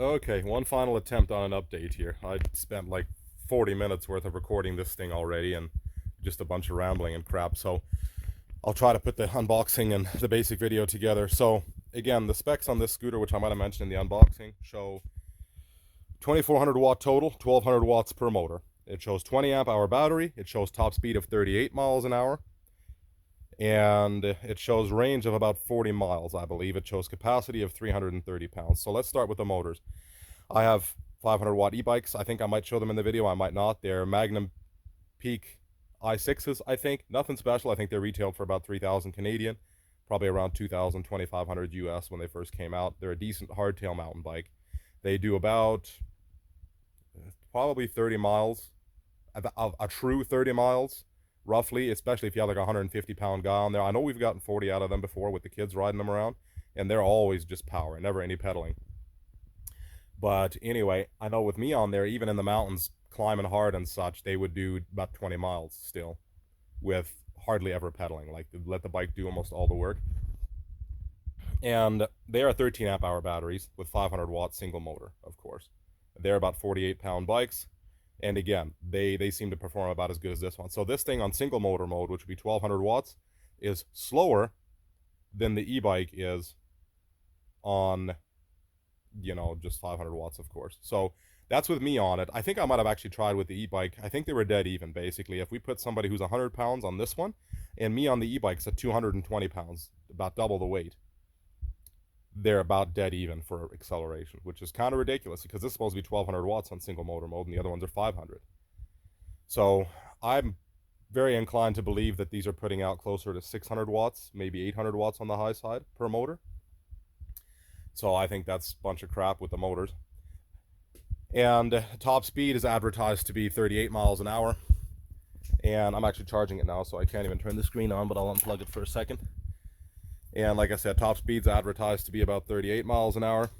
Okay, one final attempt on an update here. I spent like 40 minutes worth of recording this thing already and just a bunch of rambling and crap, so I'll try to put the unboxing and the basic video together. So again, the specs on this scooter, which I might have mentioned in the unboxing, show 2400 watt total, 1200 watts per motor. It shows 20 amp hour battery, it shows top speed of 38 miles an hour, and it shows range of about 40 miles, I believe. It shows capacity of 330 pounds. So let's start with the motors. I have 500 watt e-bikes. I think I might show them in the video, I might not. They're Magnum Peak i6s, I think. Nothing special. I think they retailed for about 3,000 Canadian, probably around 2,000, 2,500 US when they first came out. They're a decent hardtail mountain bike. They do about probably 30 miles, a true 30 miles, roughly, especially if you have like a 150 pound guy on there. I know we've gotten 40 out of them before with the kids riding them around, and they're always just power, never any pedaling. But anyway, I know with me on there, even in the mountains, climbing hard and such, they would do about 20 miles still with hardly ever pedaling, like let the bike do almost all the work. And they are 13 amp hour batteries with 500 watt single motor, of course. They're about 48 pound bikes. And again, they seem to perform about as good as this one. So this thing on single motor mode, which would be 1200 watts, is slower than the e-bike is on, just 500 watts, of course. So that's with me on it. I think I might have actually tried with the e-bike. I think they were dead even, basically. If we put somebody who's 100 pounds on this one, and me on the e-bike's at 220 pounds, about double the weight, they're about dead even for acceleration, which is kind of ridiculous because this is supposed to be 1200 watts on single motor mode and the other ones are 500. So I'm very inclined to believe that these are putting out closer to 600 watts, maybe 800 watts on the high side per motor. So I think that's a bunch of crap with the motors. And top speed is advertised to be 38 miles an hour. And I'm actually charging it now, so I can't even turn the screen on, but I'll unplug it for a second. And like I said, top speed's advertised to be about 38 miles an hour.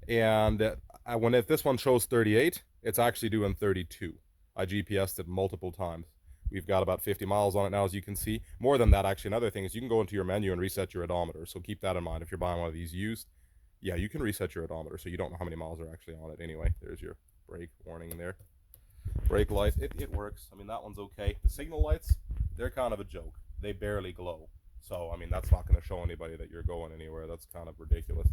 And if this one shows 38, it's actually doing 32. I GPSed it multiple times. We've got about 50 miles on it now, as you can see. More than that, actually, another thing is you can go into your menu and reset your odometer. So keep that in mind if you're buying one of these used. Yeah, you can reset your odometer, so you don't know how many miles are actually on it anyway. There's your brake warning there. Brake lights, it works. I mean, that one's okay. The signal lights, they're kind of a joke. They barely glow. So, I mean, that's not going to show anybody that you're going anywhere. That's kind of ridiculous.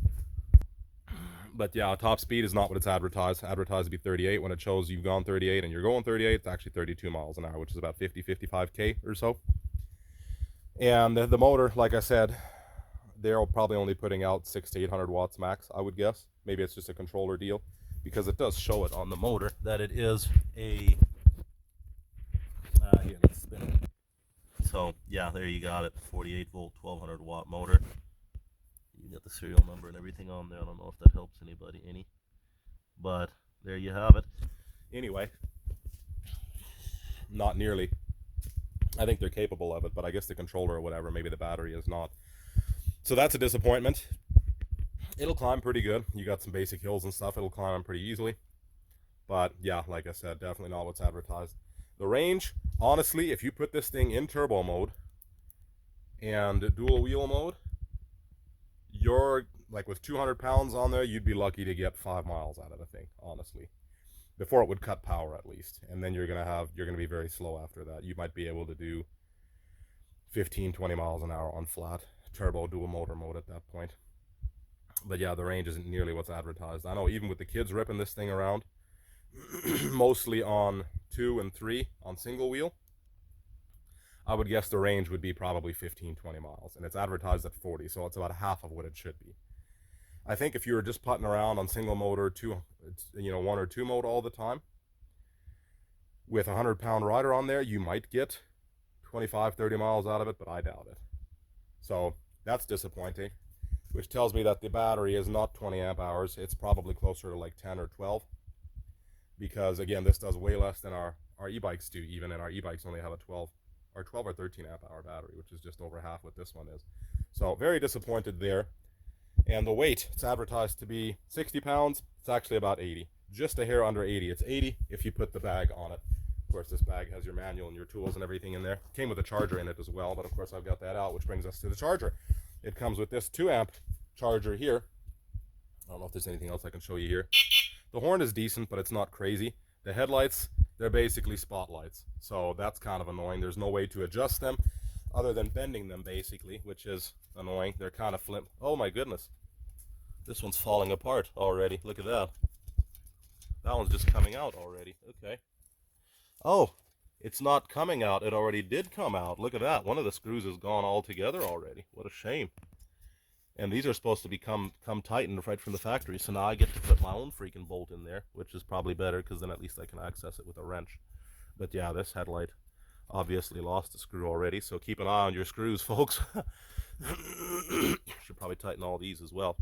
But yeah, top speed is not what it's advertised. Advertised to be 38. When it shows you've gone 38 and you're going 38, it's actually 32 miles an hour, which is about 50, 55K or so. And the motor, like I said, they're probably only putting out 600 to 800 watts max, I would guess. Maybe it's just a controller deal, because it does show it on the motor that it is a... here, let's spin it. So yeah, there you got it, 48 volt, 1200 watt motor. You got the serial number and everything on there. I don't know if that helps anybody any, but there you have it. Anyway, not nearly. I think they're capable of it, but I guess the controller or whatever, maybe the battery is not. So that's a disappointment. It'll climb pretty good. You got some basic hills and stuff, it'll climb pretty easily. But yeah, like I said, definitely not what's advertised. The range, honestly, if you put this thing in turbo mode and dual wheel mode, you're like with 200 pounds on there, you'd be lucky to get 5 miles out of the thing, honestly, before it would cut power at least. And then you're gonna be very slow after that. You might be able to do 15, 20 miles an hour on flat turbo dual motor mode at that point. But yeah, the range isn't nearly what's advertised. I know even with the kids ripping this thing around, mostly on 2 and 3 on single wheel, I would guess the range would be probably 15, 20 miles, and it's advertised at 40, so it's about half of what it should be. I think if you were just putting around on single motor, 1 or 2 mode all the time, with a 100-pound rider on there, you might get 25, 30 miles out of it, but I doubt it. So that's disappointing, which tells me that the battery is not 20 amp hours. It's probably closer to like 10 or 12, because again, this does way less than our e-bikes do even, and our e-bikes only have a 12 or 13 amp hour battery, which is just over half what this one is. So very disappointed there. And the weight, it's advertised to be 60 pounds. It's actually about 80, just a hair under 80. It's 80 if you put the bag on it. Of course, this bag has your manual and your tools and everything in there. Came with a charger in it as well, but of course I've got that out, which brings us to the charger. It comes with this 2 amp charger here, I don't know if there's anything else I can show you here. The horn is decent, but it's not crazy. The headlights, they're basically spotlights, so that's kind of annoying. There's no way to adjust them other than bending them, basically, which is annoying. They're kind of flimp. Oh my goodness. This one's falling apart already. Look at that. That one's just coming out already. Okay. Oh, it's not coming out. It already did come out. Look at that. One of the screws is gone altogether already. What a shame. And these are supposed to become tightened right from the factory, so now I get to put my own freaking bolt in there, which is probably better because then at least I can access it with a wrench. But yeah, this headlight obviously lost a screw already, so keep an eye on your screws, folks. Should probably tighten all these as well.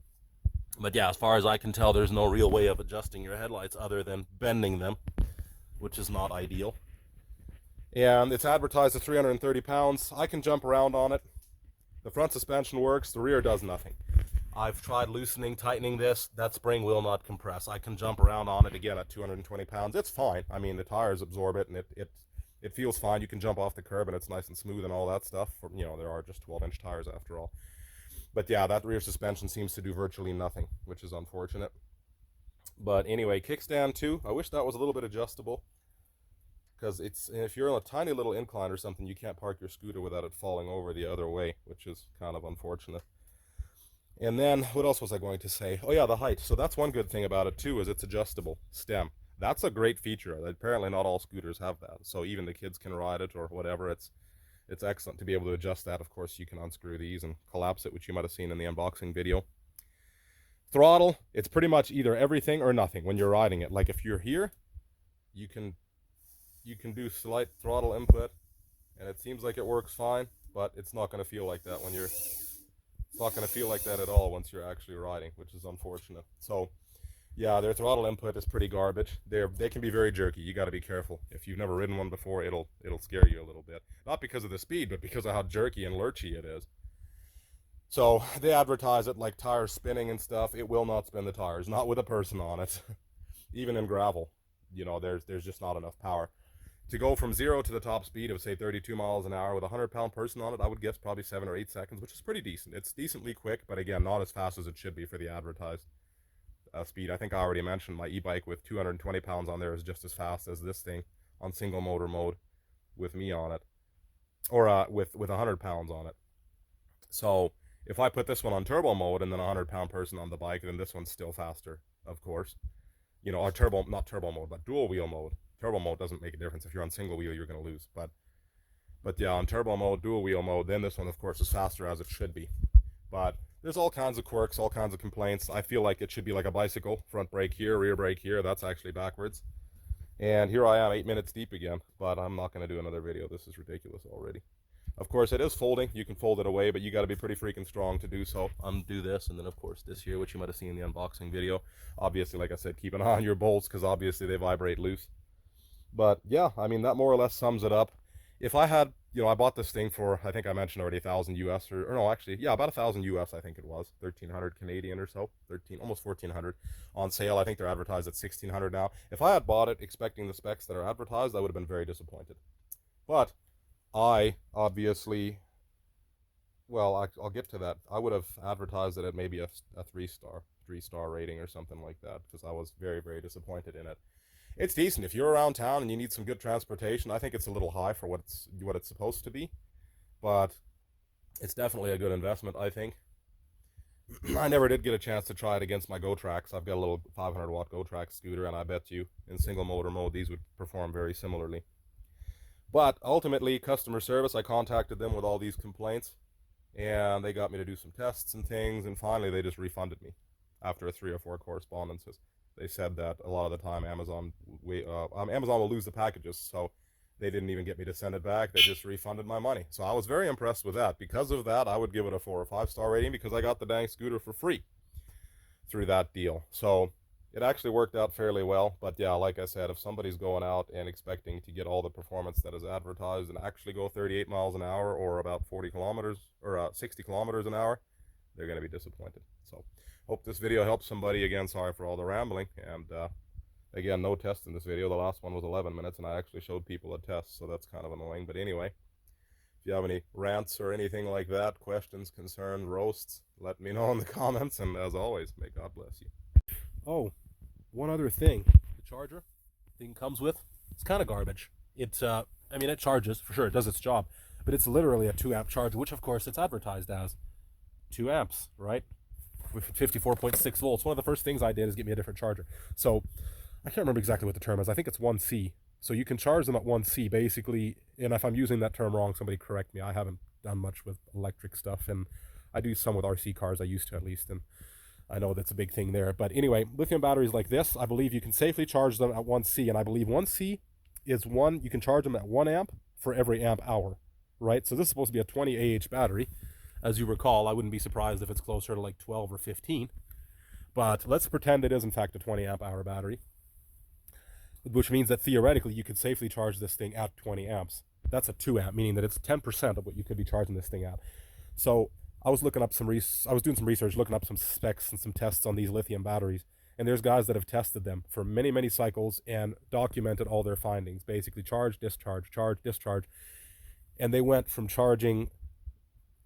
But yeah, as far as I can tell, there's no real way of adjusting your headlights other than bending them, which is not ideal. And it's advertised at 330 pounds. I can jump around on it. The front suspension works, the rear does nothing. I've tried loosening, tightening this. That spring will not compress. I can jump around on it again at 220 pounds. It's fine. I mean, the tires absorb it, and it feels fine. You can jump off the curb, and it's nice and smooth and all that stuff. You know, there are just 12-inch tires after all. But yeah, that rear suspension seems to do virtually nothing, which is unfortunate. But anyway, kickstand too. I wish that was a little bit adjustable, because if you're on a tiny little incline or something, you can't park your scooter without it falling over the other way, which is kind of unfortunate. And then, what else was I going to say? Oh yeah, the height. So that's one good thing about it too, is it's adjustable stem. That's a great feature. Apparently not all scooters have that, so even the kids can ride it or whatever. It's excellent to be able to adjust that. Of course, you can unscrew these and collapse it, which you might have seen in the unboxing video. Throttle, it's pretty much either everything or nothing when you're riding it. Like if you're here, you can do slight throttle input, and it seems like it works fine, but it's not going to feel like that it's not going to feel like that at all once you're actually riding, which is unfortunate. So yeah, their throttle input is pretty garbage. They can be very jerky. You got to be careful. If you've never ridden one before, it'll scare you a little bit. Not because of the speed, but because of how jerky and lurchy it is. So they advertise it like tires spinning and stuff. It will not spin the tires, not with a person on it. Even in gravel, you know, there's just not enough power. To go from 0 to the top speed of, say, 32 miles an hour with a 100-pound person on it, I would guess probably 7 or 8 seconds, which is pretty decent. It's decently quick, but again, not as fast as it should be for the advertised speed. I think I already mentioned my e-bike with 220 pounds on there is just as fast as this thing on single motor mode with me on it, or with 100 pounds on it. So if I put this one on turbo mode and then a 100-pound person on the bike, then this one's still faster, of course. You know, or not turbo mode, but dual wheel mode. Turbo mode doesn't make a difference. If you're on single wheel, you're going to lose. But yeah, on turbo mode, dual wheel mode, then this one, of course, is faster as it should be. But there's all kinds of quirks, all kinds of complaints. I feel like it should be like a bicycle. Front brake here, rear brake here. That's actually backwards. And here I am, 8 minutes deep again. But I'm not going to do another video. This is ridiculous already. Of course, it is folding. You can fold it away, but you got to be pretty freaking strong to do so. Undo this, and then, of course, this here, which you might have seen in the unboxing video. Obviously, like I said, keep an eye on your bolts, because obviously they vibrate loose. But yeah, I mean, that more or less sums it up. If I had, you know, I bought this thing for, I think I mentioned already, 1,000 US, or no, actually, yeah, about 1,000 US, I think it was, 1,300 Canadian or so, almost 1,400 on sale. I think they're advertised at 1,600 now. If I had bought it expecting the specs that are advertised, I would have been very disappointed. But I obviously, well, I'll get to that. I would have advertised it at maybe a 3-star rating or something like that, because I was very, very disappointed in it. It's decent. If you're around town and you need some good transportation, I think it's a little high for what it's supposed to be, but it's definitely a good investment, I think. I never did get a chance to try it against my GoTrax. I've got a little 500-watt GoTrax scooter, and I bet you in single motor mode these would perform very similarly. But ultimately, customer service, I contacted them with all these complaints, and they got me to do some tests and things, and finally they just refunded me after 3 or 4 correspondences. They said that a lot of the time Amazon will lose the packages, so they didn't even get me to send it back. They just refunded my money. So I was very impressed with that. Because of that, I would give it a 4 or 5-star rating, because I got the dang scooter for free through that deal. So it actually worked out fairly well. But yeah, like I said, if somebody's going out and expecting to get all the performance that is advertised and actually go 38 miles an hour or about 40 kilometers or 60 kilometers an hour, they're going to be disappointed. So hope this video helps somebody. Again, sorry for all the rambling. And again, no test in this video. The last one was 11 minutes, and I actually showed people a test, so that's kind of annoying. But anyway, if you have any rants or anything like that, questions, concerns, roasts, let me know in the comments. And as always, may God bless you. Oh, one other thing. The charger thing comes with, it's kind of garbage. I mean, it charges, for sure, it does its job, but it's literally a 2 amp charger, which of course it's advertised as 2 amps, right? With 54.6 volts. One of the first things I did is get me a different charger. So I can't remember exactly what the term is. I think it's 1C. So you can charge them at 1C basically, and if I'm using that term wrong, somebody correct me. I haven't done much with electric stuff, and I do some with RC cars. I used to, at least, and I know that's a big thing there. But anyway, lithium batteries like this, I believe you can safely charge them at 1C, and I believe 1C is you can charge them at 1 amp for every amp hour, right? So this is supposed to be a 20 AH battery. As you recall, I wouldn't be surprised if it's closer to like 12 or 15. But let's pretend it is in fact a 20 amp hour battery, which means that theoretically you could safely charge this thing at 20 amps. That's a 2 amp, meaning that it's 10% of what you could be charging this thing at. So I was looking up I was doing some research, looking up some specs and some tests on these lithium batteries. And there's guys that have tested them for many, many cycles and documented all their findings. Basically, charge, discharge, charge, discharge. And they went from charging,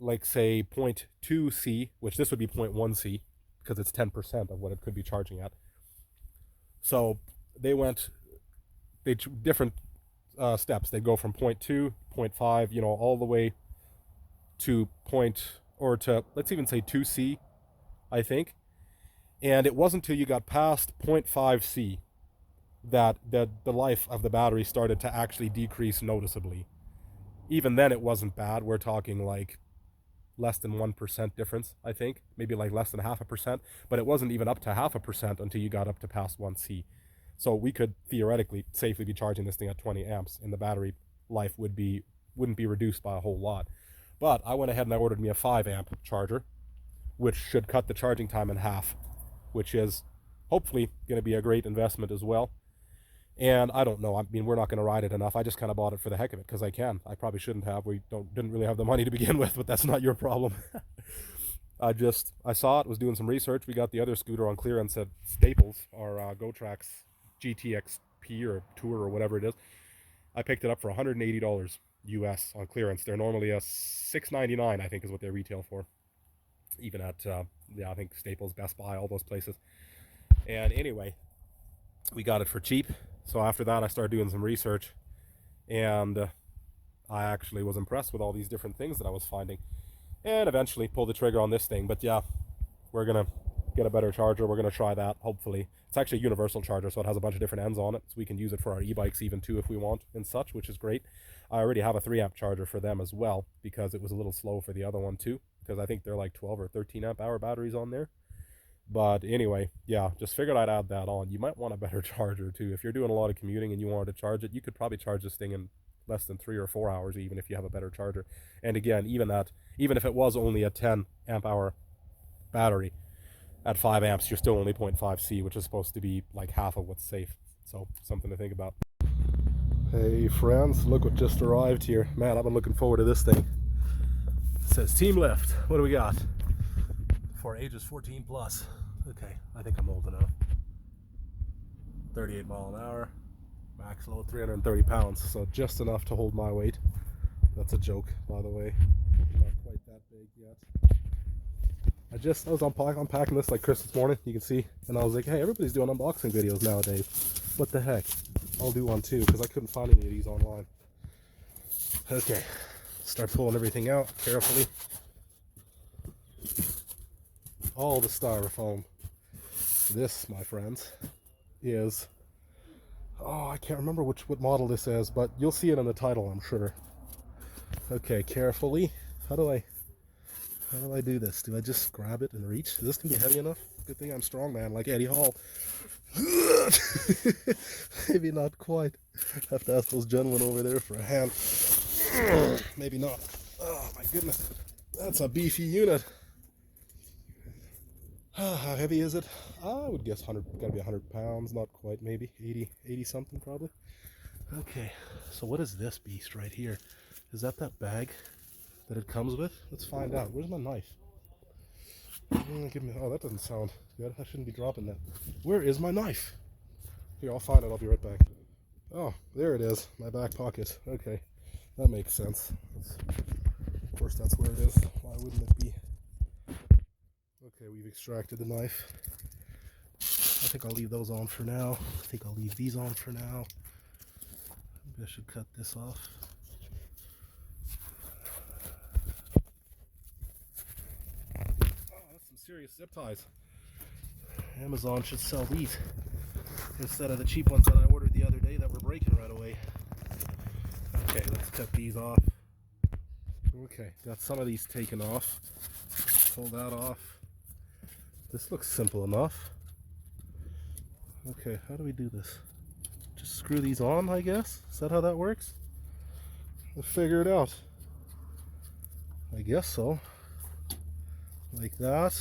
like, say, 0.2C, which this would be 0.1C, because it's 10% of what it could be charging at. So different steps. They'd go from 0.2, 0.5, all the way to let's even say 2C, I think. And it wasn't until you got past 0.5C that the life of the battery started to actually decrease noticeably. Even then, it wasn't bad. We're talking like less than 1% difference, I think. Maybe like less than 0.5%. But it wasn't even up to 0.5% until you got up to past 1C. So we could theoretically safely be charging this thing at 20 amps, and the battery life wouldn't be reduced by a whole lot. But I went ahead and I ordered me a 5 amp charger, which should cut the charging time in half, which is hopefully going to be a great investment as well. And I don't know. I mean, we're not going to ride it enough. I just kind of bought it for the heck of it because I can. I probably shouldn't have. We didn't really have the money to begin with, but that's not your problem. I saw it, was doing some research. We got the other scooter on clearance at Staples, our GoTrax GTXP or Tour or whatever it is. I picked it up for $180 US on clearance. They're normally a $6.99, I think, is what they retail for. Even at, I think Staples, Best Buy, all those places. And anyway, we got it for cheap. So after that, I started doing some research, and I actually was impressed with all these different things that I was finding, and eventually pulled the trigger on this thing. But yeah, we're gonna get a better charger. We're gonna try that, hopefully. It's actually a universal charger, so it has a bunch of different ends on it, so we can use it for our e-bikes even too if we want and such, which is great. I already have a 3 amp charger for them as well, because it was a little slow for the other one too, because I think they're like 12 or 13 amp hour batteries on there. But anyway, yeah, just figured I'd add that on. You might want a better charger too. If you're doing a lot of commuting and you wanted to charge it, you could probably charge this thing in less than 3 or 4 hours, even if you have a better charger. And again, even if it was only a 10 amp hour battery at 5 amps, you're still only 0.5C, which is supposed to be like half of what's safe. So something to think about. Hey friends, look what just arrived here. Man, I've been looking forward to this thing. It says Team Lift. What do we got? For ages 14 plus. Okay, I think I'm old enough. 38 mile an hour, max load 330 pounds, so just enough to hold my weight. That's a joke, by the way. Not quite that big yet. I was unpacking this like Chris this morning, you can see, and I was like, hey, everybody's doing unboxing videos nowadays. What the heck? I'll do one too, because I couldn't find any of these online. Okay, start pulling everything out carefully. All the styrofoam. This, my friends, is, I can't remember what model this is, but you'll see it in the title, I'm sure. Okay, carefully. How do I do this? Do I just grab it and reach? Is this gonna be heavy enough? Good thing I'm strong, man, like Eddie Hall. Maybe not quite. Have to ask those gentlemen over there for a hand. Maybe not. Oh my goodness, that's a beefy unit. How heavy is it? I would guess 100, gotta be 100 pounds, not quite, maybe 80 something probably. Okay, so what is this beast right here? Is that bag that it comes with? Let's find out. Where's my knife? Oh, that doesn't sound good. I shouldn't be dropping that. Where is my knife? Here, I'll find it. I'll be right back. Oh, there it is. My back pocket. Okay, that makes sense. Of course, that's where it is. Why wouldn't it be? Okay, we've extracted the knife. I think I'll leave those on for now. I think I'll leave these on for now. Maybe I should cut this off. Oh, that's some serious zip ties. Amazon should sell these instead of the cheap ones that I ordered the other day that were breaking right away. Okay, let's cut these off. Okay, got some of these taken off. Pull that off. This looks simple enough. Okay, how do we do this? Just screw these on, I guess? Is that how that works? We'll figure it out. I guess so. Like that.